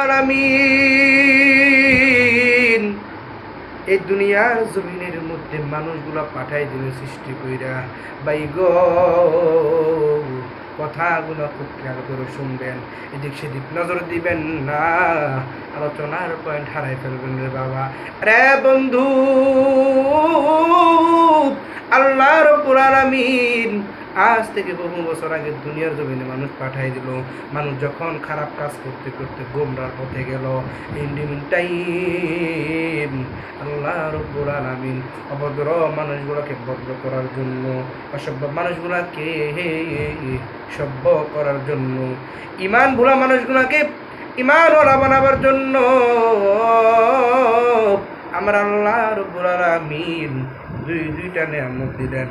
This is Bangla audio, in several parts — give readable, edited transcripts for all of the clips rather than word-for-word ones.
আলামিন এই দুনিয়ার জমিনের মধ্যে মানুষগুলা পাঠাই দিল সৃষ্টি কইরা। ভাই গো, কথাগুলো খুব খেয়াল করে শুনবেন, এদিক সেদিক নজর দিবেন না, আলোচনার পয়েন্ট হারাই ফেলবেন রে বাবা। রে বন্ধু, আল্লাহ রাব্বুল আলামিন আজ থেকে বহু বছর আগে দুনিয়ার জমিনে মানুষ পাঠাই দিল। মানুষ যখন খারাপ কাজ করতে করতে গোমরার পথে গেল, টাইম আল্লাহ রাব্বুল আলামিন অভদ্র মানুষগুলোকে ভদ্র করার জন্য, অসভ্য মানুষগুলোকে সভ্য করার জন্য, ইমান ভোলা মানুষগুলোকে ইমানওয়ালা বানাবার জন্য আমার আল্লাহ রাব্বুল আলামিন দুইটা নিয়ামত দিলেন।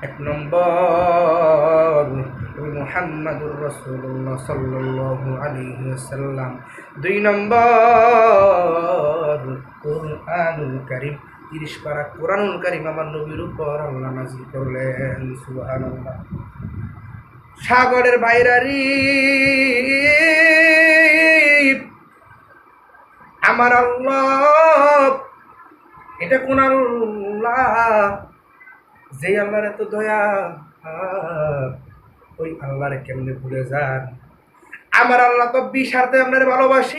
এক নম্বর মুহাম্মাদুর রাসূলুল্লাহ সাল্লাল্লাহু আলাইহি ওয়াসাল্লাম, 2 নম্বর কুরআনুল কারীম, 30 পারা কুরআনুল কারীম আমার নবীর উপর আল্লাহ নাযিল করলেন। সুবহানাল্লাহ। সাগরের বাইরারি আমার আল্লাহ, এটা কোন আল্লাহ? যে আল্লাহর এত দয়া, ওই আল্লাহরে কেমনে ভুলে যান? আমার আল্লাহ তো বিশার্তে আপনার ভালোবাসি।